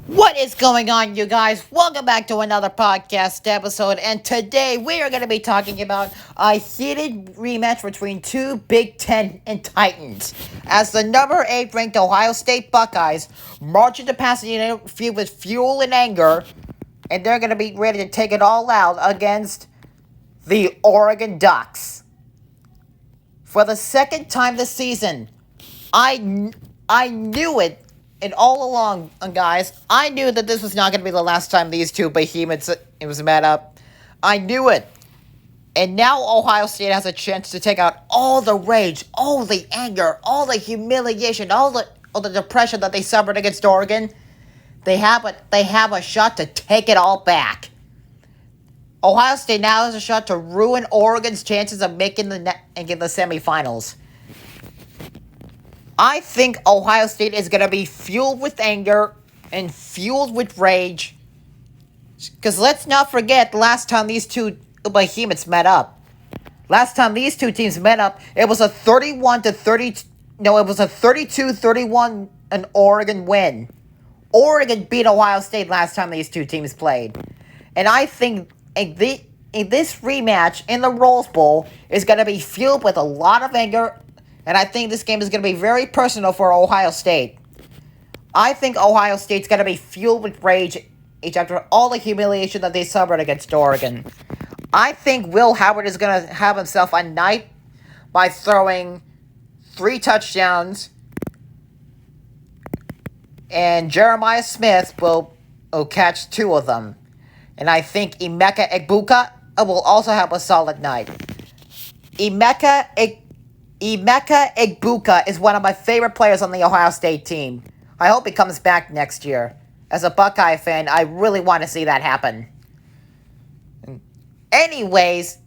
What is going on, you guys? Welcome back to another podcast episode, and today we are going to be talking about a heated rematch between two Big Ten and Titans, as the number 8 ranked Ohio State Buckeyes march into Pasadena filled with fuel and anger, and they're going to be ready to take it all out against the Oregon Ducks. For the second time this season, I knew it. And all along, guys, I knew that this was not going to be the last time these two behemoths was met up. I knew it. And now Ohio State has a chance to take out all the rage, all the anger, all the humiliation, all the depression that they suffered against Oregon. They have a shot to take it all back. Ohio State now has a shot to ruin Oregon's chances of making the semifinals. I think Ohio State is going to be fueled with anger and fueled with rage. Because let's not forget the last time these two behemoths met up. Last time these two teams met up, it was a 32-31 an Oregon win. Oregon beat Ohio State last time these two teams played. And I think this rematch in the Rose Bowl is going to be fueled with a lot of anger. And I think this game is going to be very personal for Ohio State. I think Ohio State's going to be fueled with rage after all the humiliation that they suffered against Oregon. I think Will Howard is going to have himself a night by throwing 3 touchdowns. And Jeremiah Smith will catch 2 of them. And I think Emeka Egbuka will also have a solid night. Emeka Egbuka is one of my favorite players on the Ohio State team. I hope he comes back next year. As a Buckeye fan, I really want to see that happen. Anyways,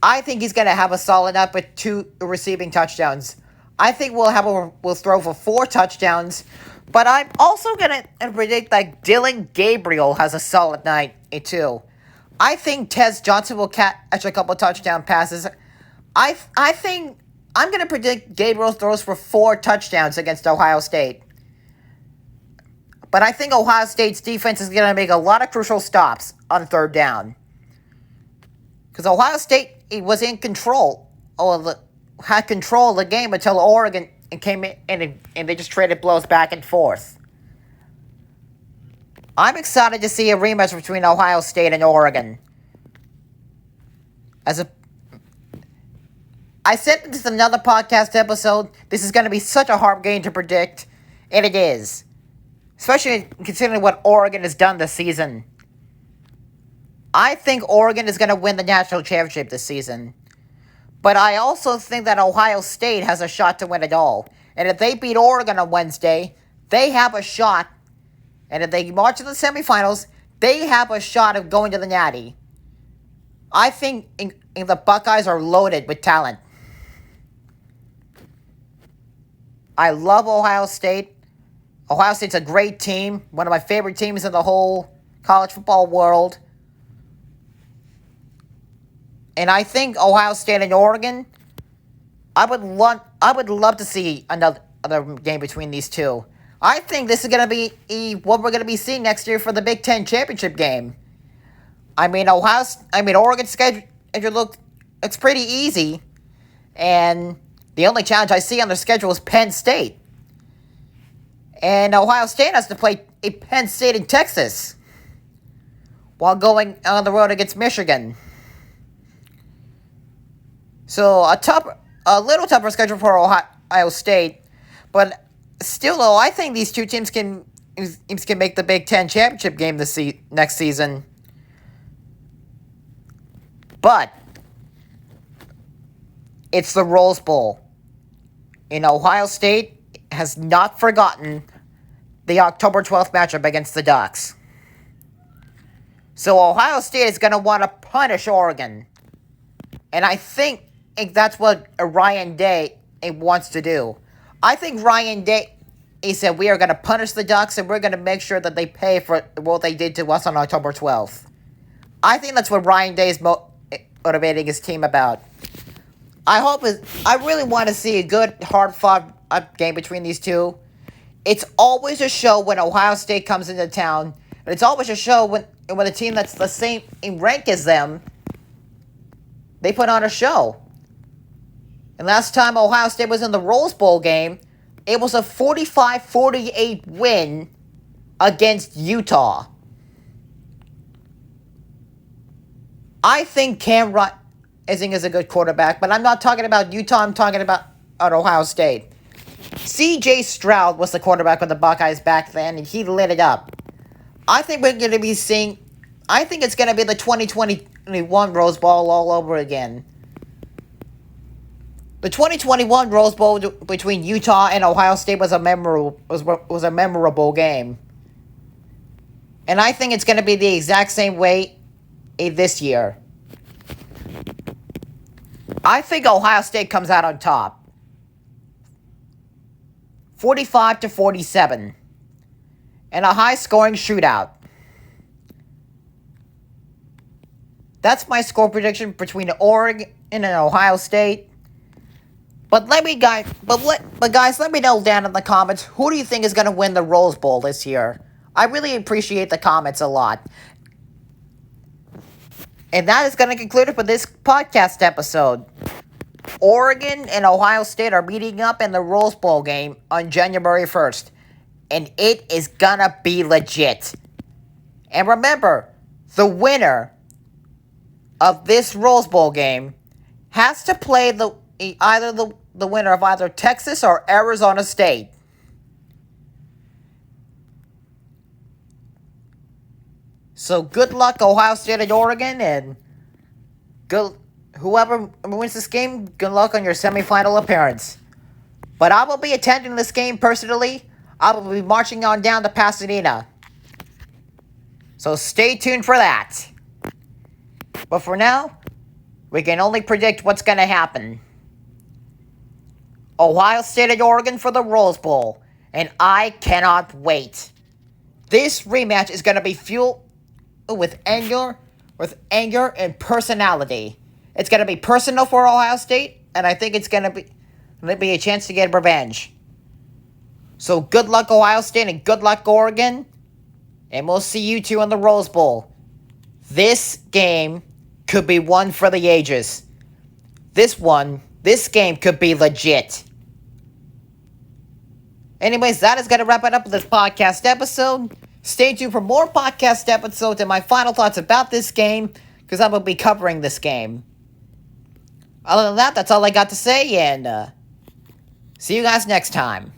I think he's going to have a solid night with 2 receiving touchdowns. I think we'll throw for 4 touchdowns. But I'm also going to predict that Dylan Gabriel has a solid night too. I think Tez Johnson will catch a couple touchdown passes. I think I'm going to predict Gabriel throws for 4 touchdowns against Ohio State. But I think Ohio State's defense is going to make a lot of crucial stops on 3rd down. Because Ohio State was in control, had control of the game until Oregon came in and they just traded blows back and forth. I'm excited to see a rematch between Ohio State and Oregon. I said this is another podcast episode. This is going to be such a hard game to predict, and it is. Especially considering what Oregon has done this season. I think Oregon is going to win the national championship this season. But I also think that Ohio State has a shot to win it all. And if they beat Oregon on Wednesday, they have a shot. And if they march to the semifinals, they have a shot of going to the Natty. I think the Buckeyes are loaded with talent. I love Ohio State. Ohio State's a great team. One of my favorite teams in the whole college football world. And I think Ohio State and Oregon, I would love to see another game between these two. I think this is going to be what we're going to be seeing next year for the Big Ten championship game. Oregon's schedule it's pretty easy. And the only challenge I see on their schedule is Penn State. And Ohio State has to play Penn State in Texas while going on the road against Michigan. So a little tougher schedule for Ohio State. But still, though, I think these two teams can make the Big Ten championship game next season. But it's the Rose Bowl. And Ohio State has not forgotten the October 12th matchup against the Ducks. So Ohio State is going to want to punish Oregon. And I think that's what Ryan Day wants to do. I think Ryan Day said we are going to punish the Ducks and we're going to make sure that they pay for what they did to us on October 12th. I think that's what Ryan Day is motivating his team about. I really want to see a good, hard-fought game between these two. It's always a show when Ohio State comes into town. And it's always a show when a team that's the same in rank as them, they put on a show. And last time Ohio State was in the Rose Bowl game, it was a 45-48 win against Utah. I think Cam Rising is a good quarterback, but I'm not talking about Utah, I'm talking about Ohio State. C.J. Stroud was the quarterback of the Buckeyes back then, and he lit it up. I think it's going to be the 2021 Rose Bowl all over again. The 2021 Rose Bowl between Utah and Ohio State was a memorable game. And I think it's going to be the exact same way this year. I think Ohio State comes out on top. 45-47. And a high-scoring shootout. That's my score prediction between Oregon and Ohio State. But guys, let me know down in the comments, who do you think is going to win the Rose Bowl this year? I really appreciate the comments a lot. And that is going to conclude it for this podcast episode. Oregon and Ohio State are meeting up in the Rose Bowl game on January 1st. And it is going to be legit. And remember, the winner of this Rose Bowl game has to play the winner of either Texas or Arizona State. So good luck, Ohio State and Oregon, and whoever wins this game, good luck on your semifinal appearance. But I will be attending this game personally. I will be marching on down to Pasadena. So stay tuned for that. But for now, we can only predict what's going to happen. Ohio State and Oregon for the Rose Bowl. And I cannot wait. This rematch is going to be fueled with anger and personality. It's going to be personal for Ohio State, and I think it's going to be a chance to get revenge. So good luck, Ohio State, and good luck, Oregon. And we'll see you two in the Rose Bowl. This game could be one for the ages. This game could be legit. Anyways, that is going to wrap it up with this podcast episode. Stay tuned for more podcast episodes and my final thoughts about this game, because I will be covering this game. Other than that, that's all I got to say, and see you guys next time.